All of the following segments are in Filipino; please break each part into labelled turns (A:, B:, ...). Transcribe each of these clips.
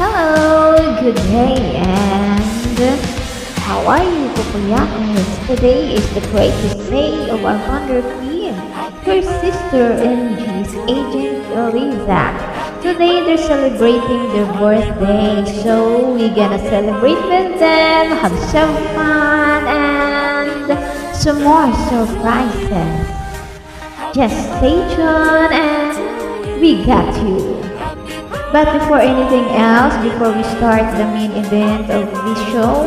A: Hello, good day, and how are you, Pupuyakers? Today is the greatest day of our founder queen, her sister MG's agent Eliza. Today they're celebrating their birthday, so we're gonna celebrate with them, have some fun, and some more surprises. Just stay tuned, and we got you. But before anything else, before we start the main event of this show,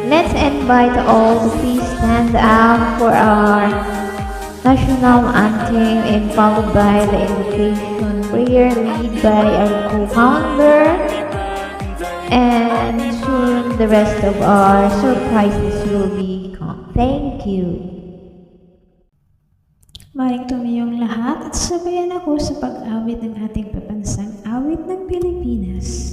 A: let's invite all to please stand up for our national anthem and followed by the invocation prayer led by our co-founder. And soon the rest of our surprises will be come. Thank you.
B: Maring tumiyong lahat at sabayan ako sa pag-awit ng ating papansang awit ng Pilipinas.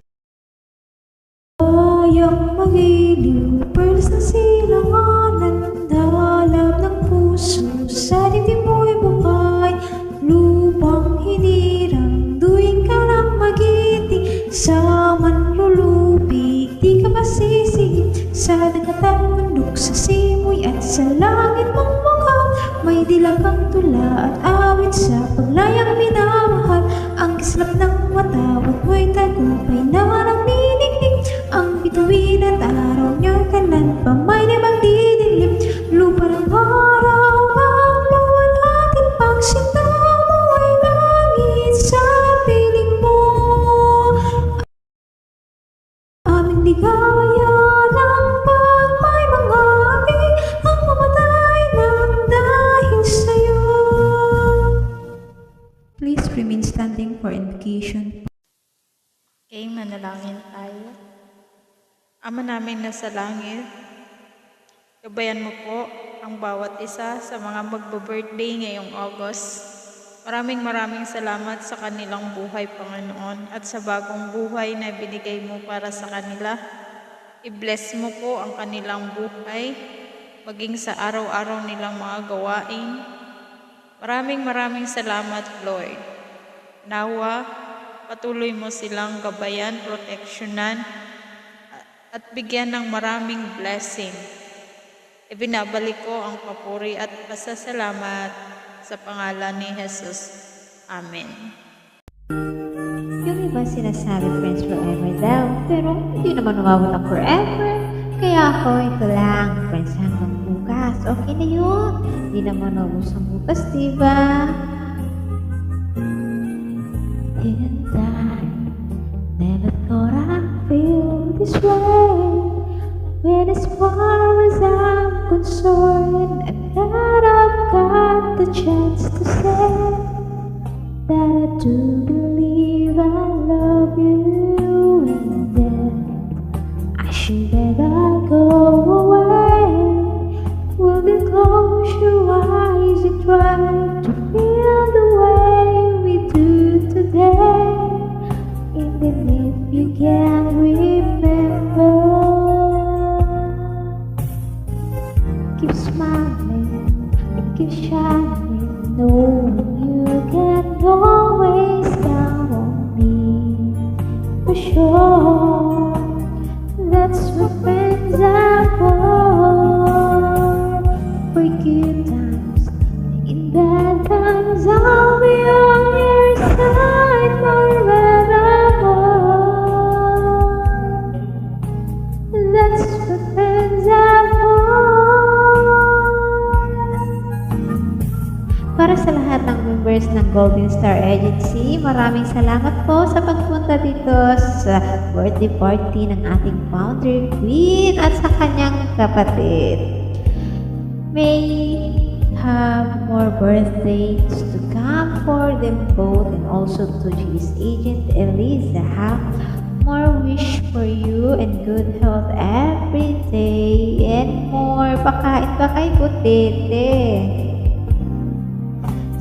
B: Bayang magiliw, pearls na silanganan, dalab ng puso, sa dibdib mo'y bukay, lupang hinirang, duwing ka lang magiting, sa manlulupig, di ka masisingit, sa dagatang mandok, sa simoy at sa langit mong mukha, may dilag kang tula at awit sa paglayang minamahal, ang kislap ng matawag mo'y tagumpay na nagniningning, ang bituin at araw niya kalan pa may di magdidilim, lupa ng araw ng luwalhatin pang sinta mo ay langit sa piling mo, aming ligaya ng pagmay mga api ang mamatay ng dahil sa'yo. Please remain standing for invocation.
C: Okay, manalangin tayo. Ama namin na sa langit, gabayan mo po ang bawat isa sa mga magbo-birthday ngayong August. Maraming salamat sa kanilang buhay, Panginoon, at sa bagong buhay na binigay mo para sa kanila. I-bless mo po ang kanilang buhay, maging sa araw-araw nilang mga gawain. Maraming salamat, Lord. Nawa, patuloy mo silang gabayan, proteksyonan, at bigyan ng maraming blessing. Ibinabalik ko ang papuri at pasasalamat sa pangalan ni Jesus. Amen.
A: Yung iba sinasabi friends forever daw, pero hindi naman umabot ang forever. Kaya ako, ito lang, friends hanggang bukas. Okay na yun. Hindi naman ubus ang bukas, diba? And I never thought I'd feel this way. When as far as I'm concerned, and that I've got the chance to say that I do believe I love you, and then I should ever go away. Will you close your eyes and try to feel the way we do today? Even if you can't remember, keep smiling and keep shining, knowing you can always count on me. For sure, that's what friends are for. For good times, in bad times, I'll be on your side forevermore. That's what friends are for. Para sa lahat ng members ng Golden Star Agency, maraming salamat po sa pagpunta dito sa birthday party ng ating founder queen at sa kanyang kapatid. May have more birthdays to come for them both and also to his agent Eliza. More wish for you and good health every day and more. Pakain pa kay Butete.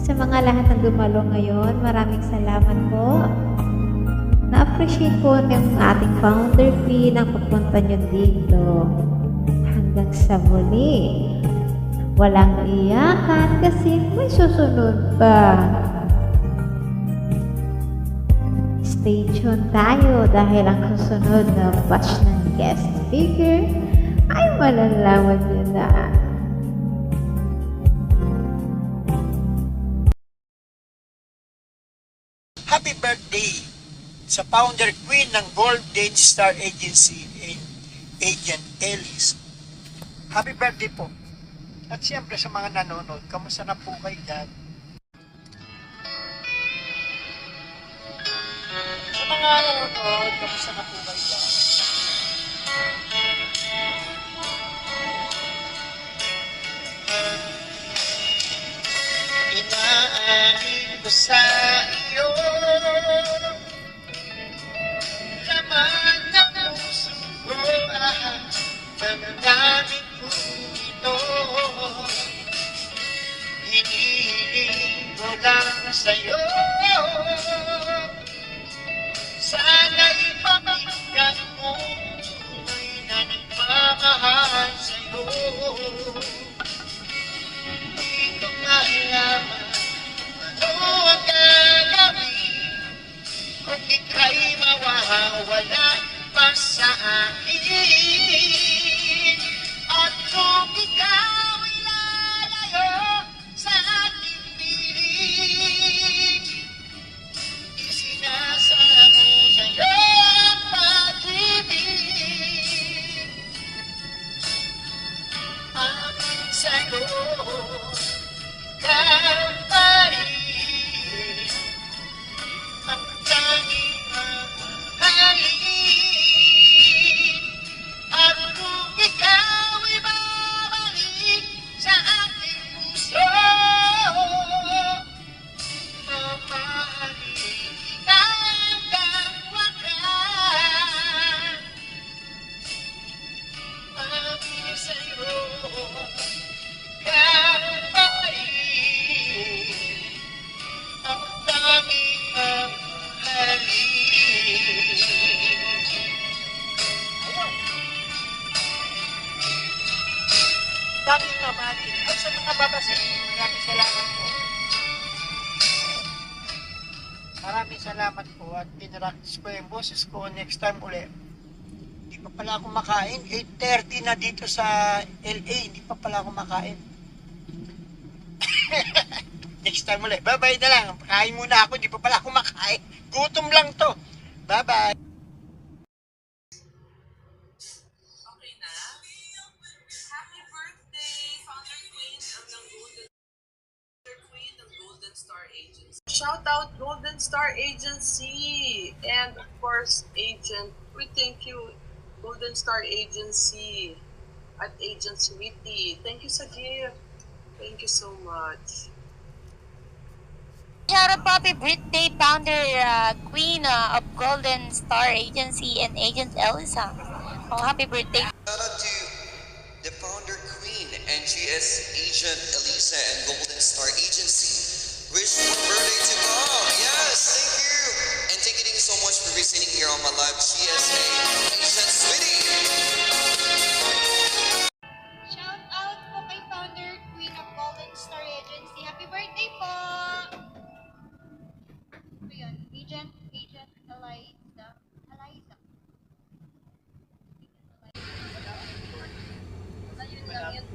A: Sa mga lahat ng dumalo ngayon, maraming salamat po. Na-appreciate po ng ating founder queen ang pagpunta nyo dito. Hanggang sa muli. Walang iyakan kasi may susunod pa. Stay tuned tayo dahil ang susunod na batch ng guest speaker ay malalaman nyo na.
D: Happy birthday sa founder queen ng Golden Star Agency and Agent Ellis. Happy birthday po. At siyempre sa mga nanonood, kamusta na po kayo dyan? Sa mga nanonood, kamusta na po kayo dyan? Inaamin ko sa iyo laman ng puso ko, panalangin ko ito. Hinihiling ko lang sa'yo, sana'y pakinggan mo, tunay na nagmamahal sa'yo. Di ko malaman ano ang gagawin kung ika'y mawawala pa sa akin. At kung ikaw ay lalayo sa aking piling, isinasamo sa'yo ang pag-ibig. Amin sa'yo, ikaw pa rin ang tanging mahalin. At kung ikaw ay babalik sa aking puso, mamahalin kita hanggang wakas. Amin sa'yo, ikaw pa rin ang tanging mahalin. Tanging mahalin. At sa mga babasin, maraming salamat po. Maraming salamat po at pinractice ko yung boses ko next time ulit. Hindi pa pala ako makain. 8:30 na dito sa LA. Hindi pa pala ako makain. Next time ulit. Bye-bye na lang. Kain muna ako. Hindi pa pala ako makain. Gutom lang to. Bye-bye.
E: Okay na? Happy birthday, Founder Queen ng Golden Star Agency. Shout out Golden Star Agency and of course Agent. We thank you Golden Star Agency at Agent Sweetie. Thank you sa gift. Thank you so much.
F: Shout out happy birthday, founder, queen of Golden Star Agency and Agent Elisa. Oh, happy birthday.
G: Shout out to the founder queen, NGS Agent Elisa and Golden Star Agency. Wish more birthday to come. Yes, thank you. And thank you so much for visiting here on my live GSA Agent Sweetie.
H: Shout out po kay founder Queen of Golden Star Agency. Happy birthday po! Ito yun, Agent Eliza. Ayun lang yun.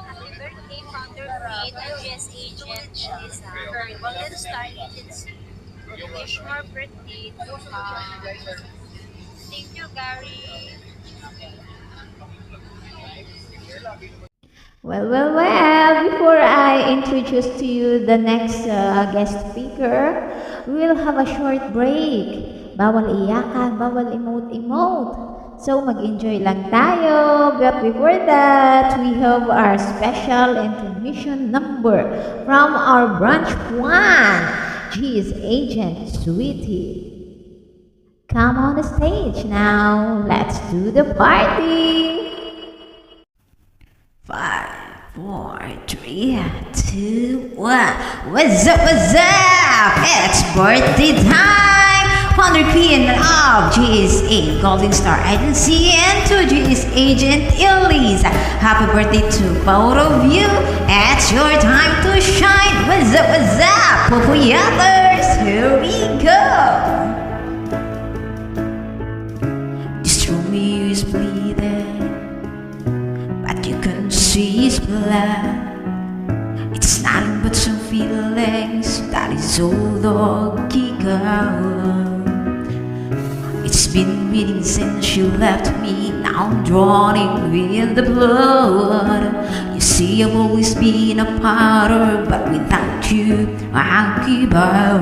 F: Happy birthday, founder, queen, NGS Agent Elisa. Golden Star Agency. Wish more birthday to come. Thank you, Gary.
A: Well, before I introduce to you the next guest speaker, we'll have a short break. Bawal iyakan, bawal emote. So mag-enjoy lang tayo. But before that, we have our special intermission number from our branch 1. She is Agent Sweetie. Come on the stage now. Let's do the party. 5, 4, 3, 2, 1. What's up? It's birthday time! Founder Queen of GSA Golden Star Agency and to GS Agent Elisa. Happy birthday to both of you. It's your time to shine. What's up? Pupuyaters!
B: here we go. This Romeo is bleeding, but you can see his blood. It's nothing but some feelings that is all doggy girl. It's been weeks since you left me. Now I'm drowning with the blood. You see, I've always been a part of her, but without you, I give up.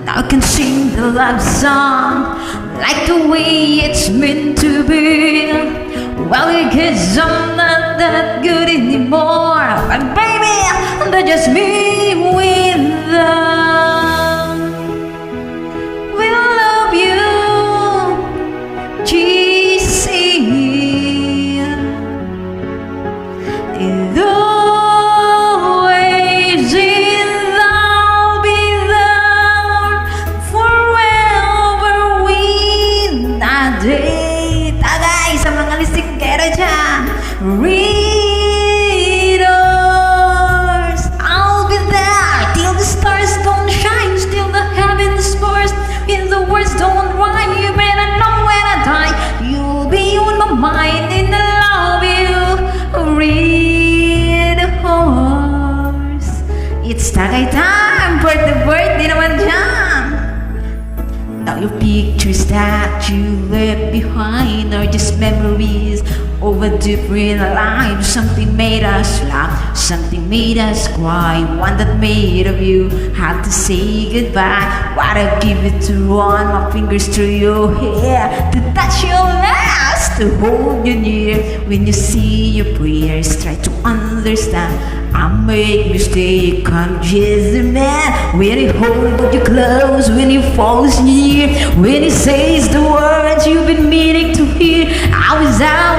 B: Now I can sing the love song like the way it's meant to be. Well, because I'm not that good anymore, but baby, that's just me with them. We'll love you, GC. And always I'll be there forever with that day. Tagay sa mga lisikero dyan, readers, I'll be there till the stars don't shine, till the heavens burst, till the words don't rhyme. You better know when I die, you'll be on my mind and I love you. Readers, it's tagay time, birthday naman dyan. Now your pictures that you left behind are just memories of a different life. Something made us laugh, something made us cry. One that made of you had to say goodbye. Why'd I give it to run my fingers through your hair, to touch your lips, to hold you near. When you see your prayers, try to understand. I make mistake, I'm just a man. When he holds you close, when he falls near, when he says the words you've been meaning to hear. I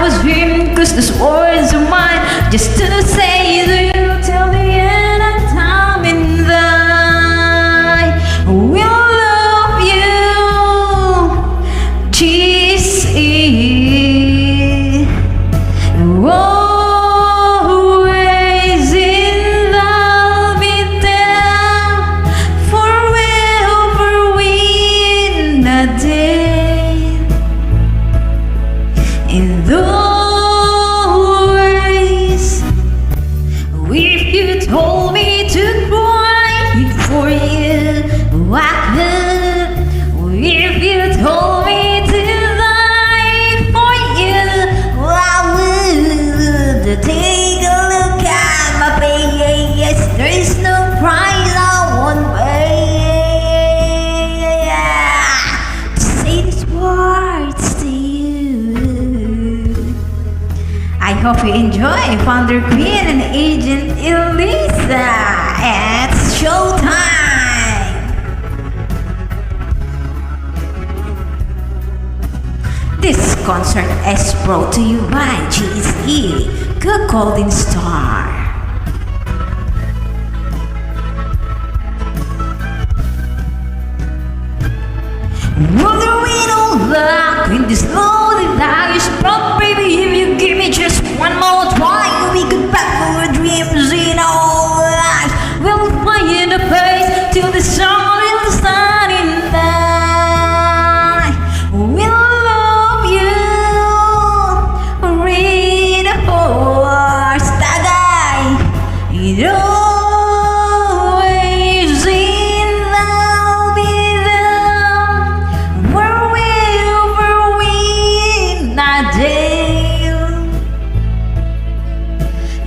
B: was him, cause those words are mine, just to say to you till the end of time and I will love you, GC. Always in love with them, forever win a day. In those, if you told me to cry for you, I could. If you told me to die for you, I would. Take a look at my face. There is no price I won't pay to say these words to you. I hope you enjoy Founder Queen and Agent Elisa. It's showtime. This concert is brought to you by GSE, Good Golden Star. Wonder we don't luck in this lonely life. But baby, if you give me just one more try, we could back our dreams in our lives. We'll find a place till the sun will sun in night. We'll love you, read a horse, tagay. It always in love with them, wherever we that day.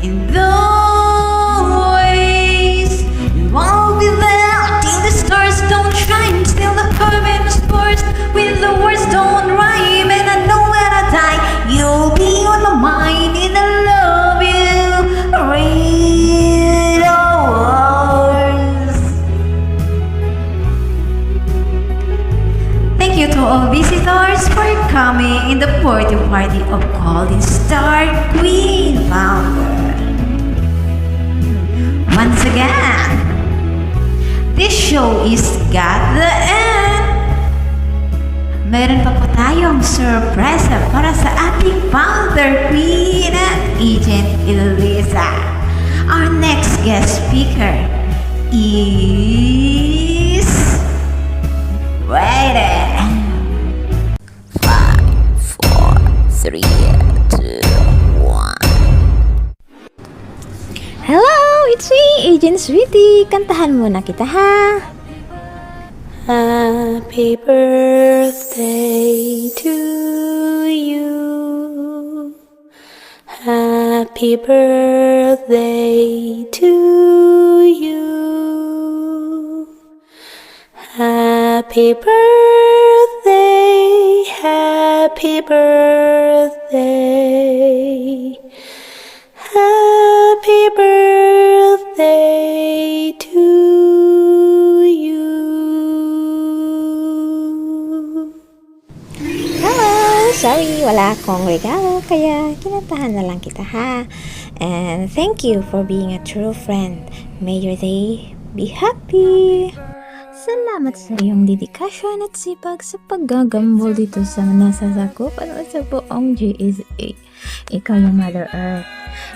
B: In those ways, I'll be there till the stars don't shine, till the heavens burst, when the words don't rhyme, and I know when I die, you'll be on my mind, and I love you. Read ours. Thank you to all visitors for coming in the birthday party of Golden Star Queen Founder. Once again, this show is got the end. Meron pa po tayong surprise para sa ating Founder Queen at Agent Elisa. Our next guest speaker is
A: Ready. 5, 4, 3, 2, 1. Hello, it's me, Agent Sweetie. Kantahan muna kita, ha? Happy birthday to you. Happy birthday to you. Happy birthday, happy birthday. Happy birthday to you. Hello! Sorry, wala akong regalo, kaya kinantahan na lang kita, ha? And thank you for being a true friend. May your day be happy! Salamat sa iyong dedikasyon at sipag sa paggagambol dito sa nasasakupan o sa buong GSA. Ikaw yung Mother Earth.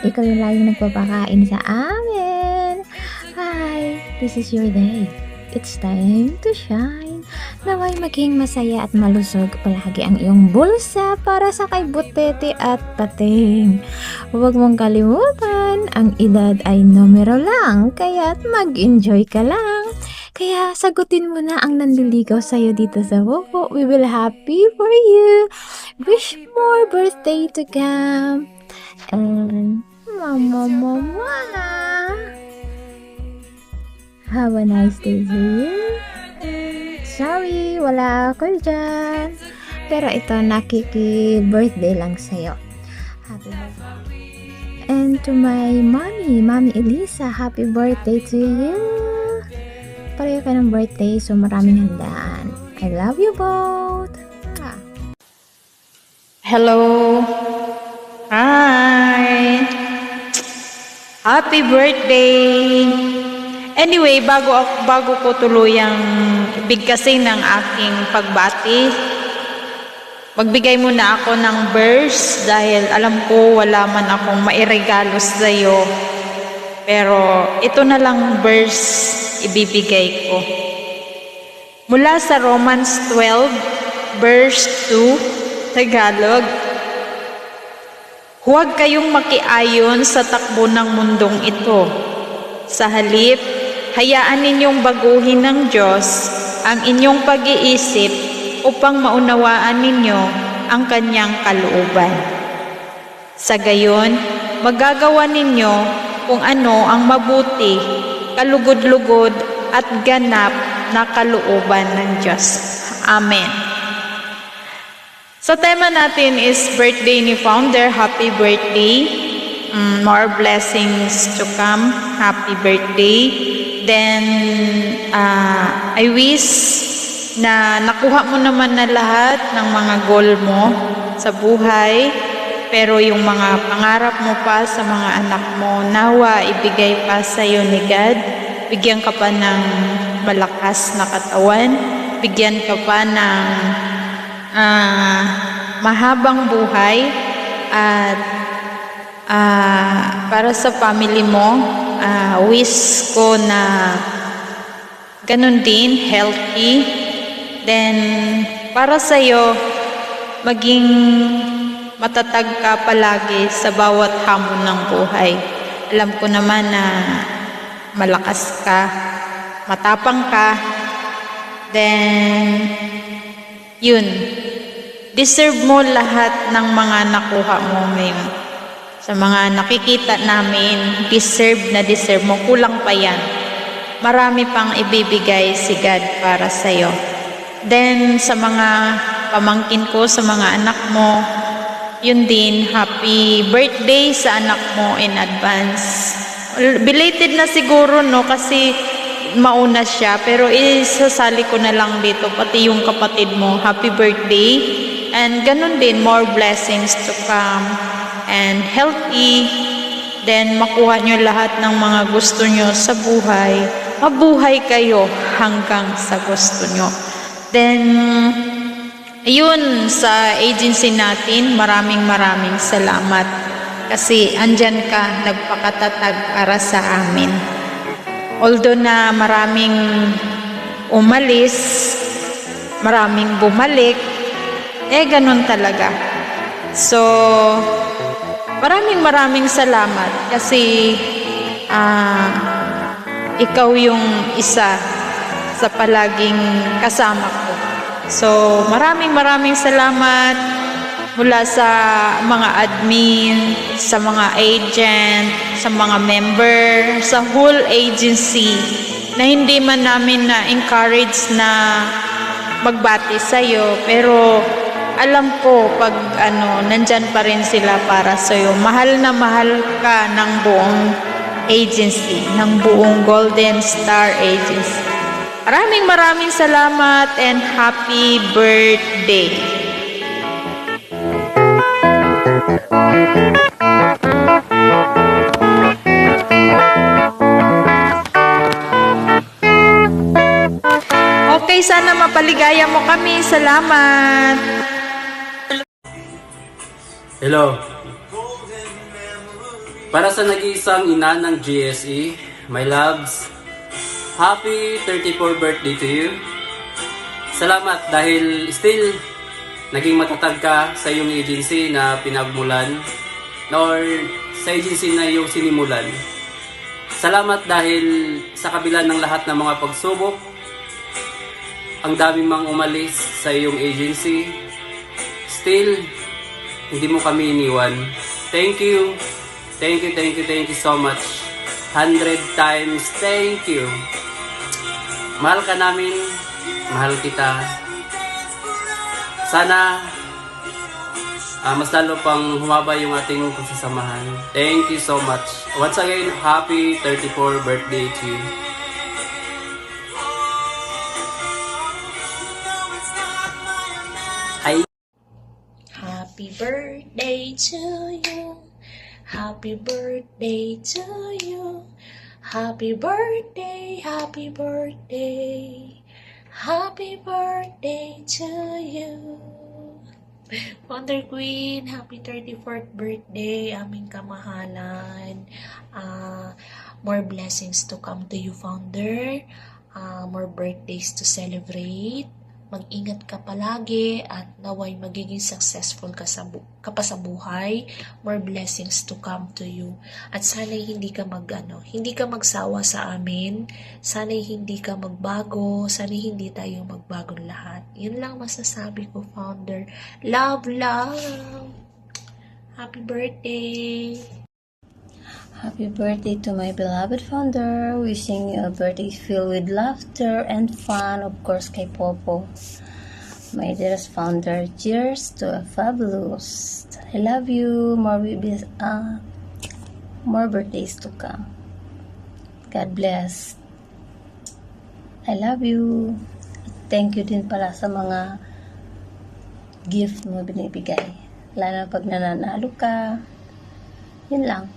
A: Ikaw yung laging nagpapakain sa amin. Hi, this is your day. It's time to shine. Naway maging masaya at malusog palagi ang iyong bulsa para sa kay Butete at Pating. Huwag mong kalimutan, ang edad ay numero lang, kaya't mag-enjoy ka lang. Kaya sagutin mo na ang nanliligaw sa'yo dito sa Wowo. We will happy for you. Wish more birthday to come. And mama. Have a nice day to you. Sorry, wala ako dyan. Pero ito, nakiki-birthday lang sa'yo. Happy birthday. And to my Mommy Elisa, happy birthday to you. Pareho ka ng birthday, so maraming handaan. I love you both.
C: Hello. Hi. Happy birthday. Anyway, bago ko tuluyang bigkasin ng aking pagbati, magbigay muna ako ng verse dahil alam ko wala man akong mairegalo sa iyo. Pero ito na lang verse ibibigay ko. Mula sa Romans 12 verse 2, Tagalog. Huwag kayong makiayon sa takbo ng mundong ito. Sa halip, hayaan ninyong baguhin ng Diyos ang inyong pag-iisip upang maunawaan ninyo ang kanyang kalooban. Sa gayon, magagawa ninyo kung ano ang mabuti, kalugod-lugod at ganap na kalooban ng Diyos. Amen. So, tema natin is birthday ni Founder. Happy birthday. More blessings to come. Happy birthday. Then, I wish na nakuha mo naman na lahat ng mga goal mo sa buhay. Pero yung mga pangarap mo pa sa mga anak mo, nawa ibigay pa sa iyo ni God. Bigyan ka pa ng malakas na katawan. Bigyan ka pa ng mahabang buhay. At para sa family mo, wish ko na ganun din, healthy. Then, para sa iyo, maging matatag ka palagi sa bawat hamon ng buhay. Alam ko naman na malakas ka, matapang ka, then, yun, deserve mo lahat ng mga nakuha mo ngayon. Sa mga nakikita namin, deserve mo, kulang pa yan. Marami pang ibibigay si God para sa'yo. Then, sa mga pamangkin ko, sa mga anak mo, yun din, happy birthday sa anak mo in advance. Belated na siguro, no? Kasi mauna siya. Pero isasali ko na lang dito, pati yung kapatid mo, happy birthday. And ganun din, more blessings to come. And healthy. Then makuha nyo lahat ng mga gusto nyo sa buhay. Mabuhay kayo hanggang sa gusto nyo. Then, ayun, sa agency natin, maraming salamat. Kasi andyan ka, nagpakatatag para sa amin. Although na maraming umalis, maraming bumalik. Ganun talaga. So, maraming salamat kasi ikaw yung isa sa palaging kasama ko. So, maraming salamat mula sa mga admin, sa mga agent, sa mga member, sa whole agency na hindi man namin na-encourage na magbati sa'yo. Pero alam ko pag nandyan pa rin sila para sa'yo. Mahal na mahal ka ng buong agency, ng buong Golden Star Agency. Maraming salamat and happy birthday! Okay, sana mapaligaya mo kami. Salamat!
I: Hello. Para sa nag-iisang ina ng GSE, my loves, happy 34th birthday to you. Salamat dahil still naging matatag ka sa iyong agency na pinagmulan or sa agency na iyong sinimulan. Salamat dahil sa kabila ng lahat ng mga pagsubok, ang dami mang umalis sa iyong agency, still hindi mo kami iniwan. Thank you. Thank you so much. 100 times thank you. Mahal ka namin. Mahal kita. Sana mas lalo pang humaba yung ating pagsasamahan. Thank you so much. Once again, happy 34th birthday to you. Hi.
J: Happy birthday to you. Happy birthday to you. Happy birthday, happy birthday. Happy birthday to you. Wonder Queen, happy 34th birthday, aming kamahalan. More blessings to come to you, Founder. More birthdays to celebrate. Mag-ingat ka palagi at naway magiging successful ka pa sa buhay. More blessings to come to you. At sana'y hindi ka hindi ka magsawa sa amin. Sana'y hindi ka magbago. Sana'y hindi tayo magbagong lahat. Yun lang masasabi ko, Founder. Love, love. Happy birthday.
K: Happy birthday to my beloved founder. Wishing you a birthday filled with laughter and fun, of course, kay Popo. My dearest founder, cheers to a fabulous. I love you. More birthdays to come. God bless. I love you. Thank you din pala sa mga gift mo binibigay. Lalo pag nananalo ka. Yun lang.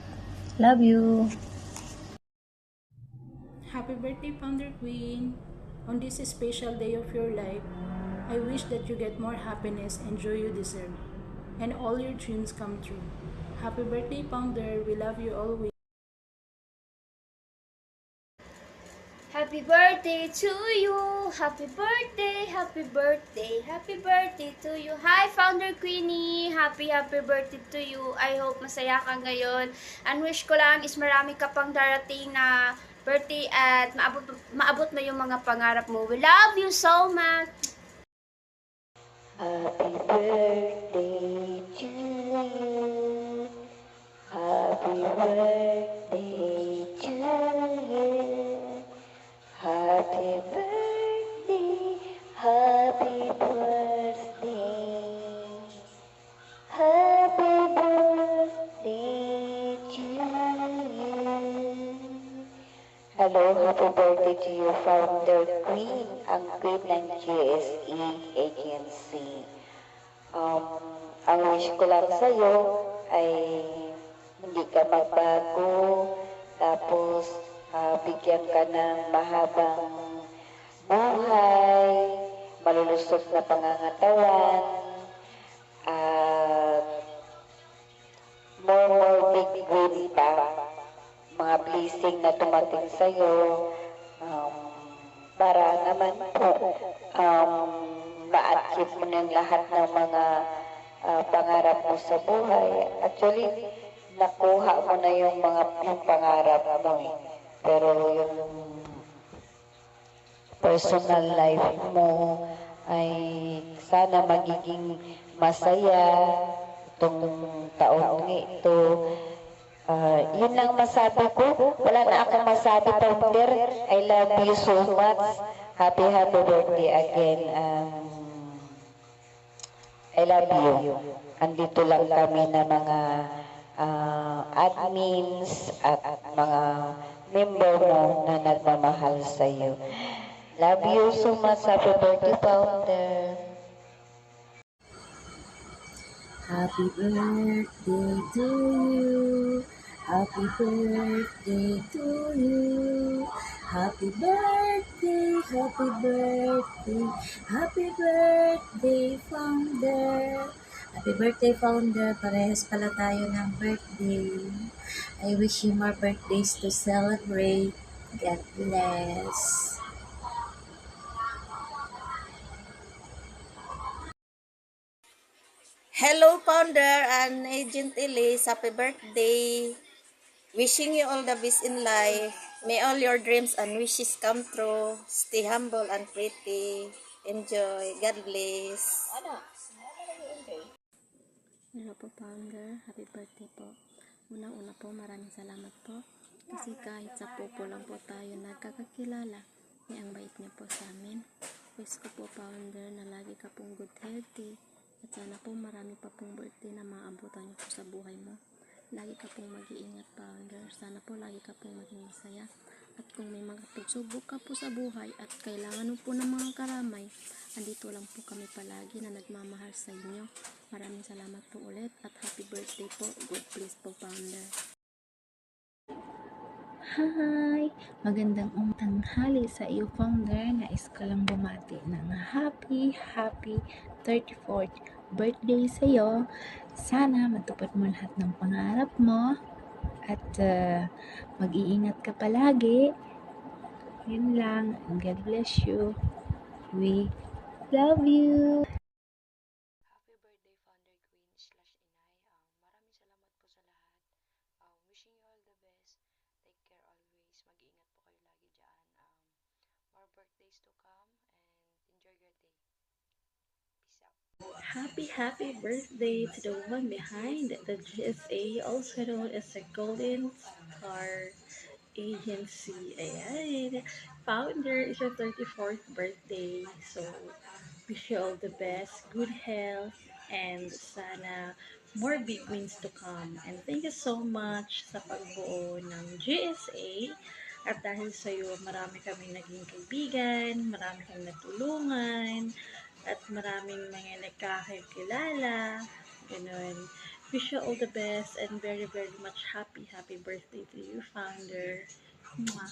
K: Love you.
L: Happy birthday, Founder Queen. On this special day of your life, I wish that you get more happiness and joy you deserve, and all your dreams come true. Happy birthday, Founder. We love you always.
H: Happy birthday to you! Happy birthday! Happy birthday! Happy birthday to you! Hi, Founder Queenie! Happy birthday to you! I hope masaya ka ngayon. And wish ko lang is marami ka pang darating na birthday at maabot mo yung mga pangarap mo. We love you so much!
K: Happy birthday to you. Happy birthday to you. Happy birthday, happy birthday, happy birthday to you. Hello, happy birthday to you, Founder Queen, ang Queen ng GSE Agency. Ang wish ko lang sa'yo ay hindi ka magbago, tapos bigyan ka ng mahabang buhay, malulusog na pangangatawan, at more big wins pa, mga blessing na tumating sa'yo, para naman po
M: ma-achieve mo ng lahat ng mga pangarap mo sa buhay. Actually, nakuha mo na yung pangarap mo eh. Pero yung personal life mo ay sana magiging masaya itong taon ito. Yun lang masabi ko. Wala na akong masabi, Founder. I love you so much. Happy birthday again. I love you. Andito lang kami na mga admins at mga member mo na nagmamahal sa iyo. Love you so much. Happy birthday, Founder.
B: Happy birthday to you. Happy birthday to you. Happy birthday, happy birthday, happy birthday, Founder. Happy birthday, Founder. Parehas pala tayo ng birthday. I wish you more birthdays to celebrate. God bless.
K: Hello, Founder and Agent Elise. Happy birthday. Wishing you all the best in life. May all your dreams and wishes come true. Stay humble and pretty. Enjoy. God bless.
N: Hello po, Founder. Happy birthday po. Unang-una po, maraming salamat po. Kasi kahit sa pupo lang po tayo nagkakakilala, ang bait niyo po sa amin. Wish ko po, Founder, na lagi ka pong good healthy. At sana po marami pa pong birthday na maabutan niyo po sa buhay mo. Lagi ka pong mag-iingat, Founder. Sana po lagi ka pong maging masaya. At kung may mga pagsubok ka po sa buhay at kailangan mo po ng mga karamay, andito lang po kami palagi na nagmamahal sa inyo. Maraming salamat po ulit at happy birthday po. God bless po, Founder.
A: Hi! Magandang tanghali sa iyo, Founder. Nais ko lang bumati ng happy 34th birthday sa iyo. Sana matupad mo lahat ng pangarap mo at mag-iingat ka palagi. Yun lang. God bless you. We love you.
O: Happy birthday, Founder Queen / Inay. Maraming salamat po sa lahat. Wishing you all the best. Take care always. Mag-iingat po kayo lagi dyan. More birthdays to come and enjoy your day. Peace out.
L: Happy birthday to the one behind the GSA, also known as the Golden Star Agency. Ayan. Founder, is your 34th birthday. So, wish you all the best, good health, and sana more big wins to come. And thank you so much sa pagbuo ng GSA. At dahil sa iyo, marami kami naging kaibigan, marami kami natulungan, at maraming mga nagkakakilala. Ganun. Wish you all the best and very much happy birthday to you, Founder. Mwah.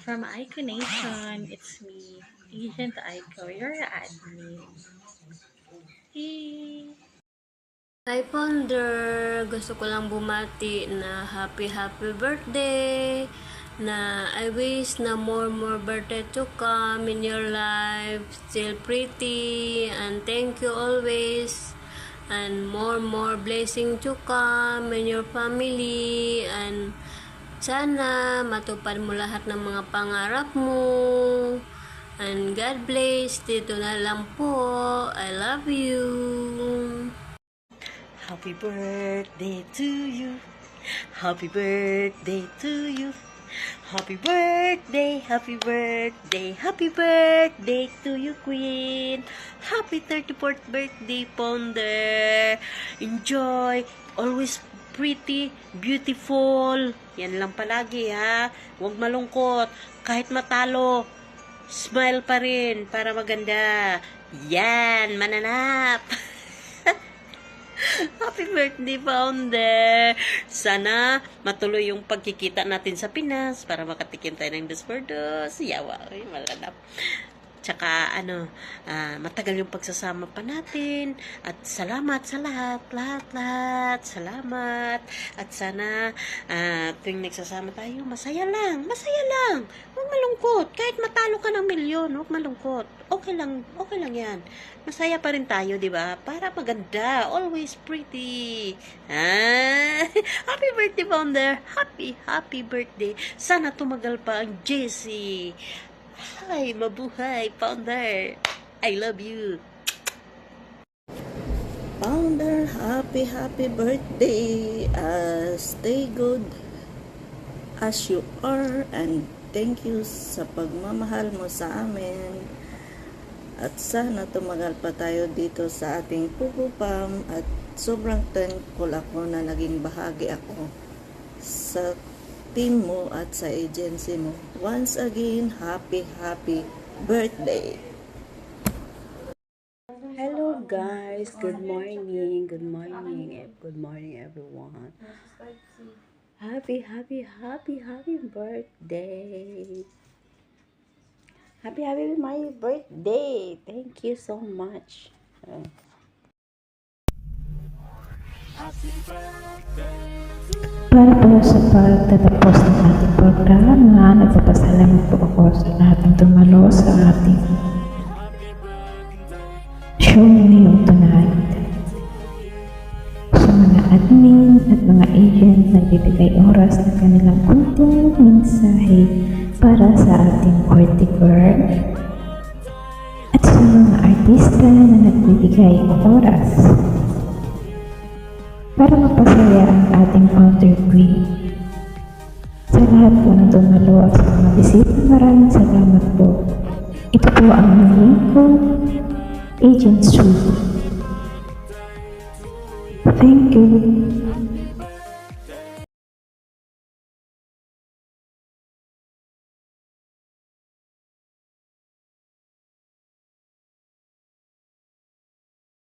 L: From Aiko Nation, it's me, Agent Aiko, your admin. Hey!
P: Hi, Founder! Gusto ko lang bumati na happy birthday! Na I wish na more birthday to come in your life, still pretty, and thank you always, and more blessing to come in your family, and sana matupad mo lahat ng mga pangarap mo, and God bless. Dito na lang po. I love you.
Q: Happy birthday to you. Happy birthday to you. Happy birthday, happy birthday, happy birthday to you, Queen. Happy 34th birthday, Founder. Enjoy, always pretty, beautiful. Yan lang palagi, ha. Huwag malungkot. Kahit matalo, smile pa rin para maganda. Yan, mananap. Happy birthday, Founder! Sana matuloy yung pagkikita natin sa Pinas para makatikim tayo ng dos for dos. Yawa, malanap. tsaka matagal yung pagsasama pa natin, at salamat sa lahat, salamat, at sana tuwing nagsasama tayo, masaya lang, huwag malungkot, kahit matalo ka ng milyon, huwag malungkot, okay lang yan, masaya pa rin tayo, di ba? Para maganda, always pretty. Happy birthday, Founder! Happy birthday! Sana tumagal pa ang Jessie. Hi, mabuhay, Founder! I love you!
R: Founder, happy birthday! Stay good as you are, and thank you sa pagmamahal mo sa amin. At sana tumagal pa tayo dito sa ating pupupam, at sobrang thankful ako na naging bahagi ako sa team mo at sa agency mo. Once again, happy birthday!
S: Hello guys, good morning everyone. Happy birthday. Happy my birthday. Thank you so much.
B: Para po sa pagtatapos ng ating programa, nagpapasalamat po ako sa lahat ng tumalo sa ating show ngayong tonight. Sa mga admin at mga agent na nagbibigay oras ng kanilang kunting mensahe para sa ating birthday girl, at sa mga artista na nagbibigay oras para mapasaya ang ating founder queen. Sa lahat po ng tumalo at sa mga bisita, maraming salamat po. Ito po ang lingkod, Agent Sue. Thank you.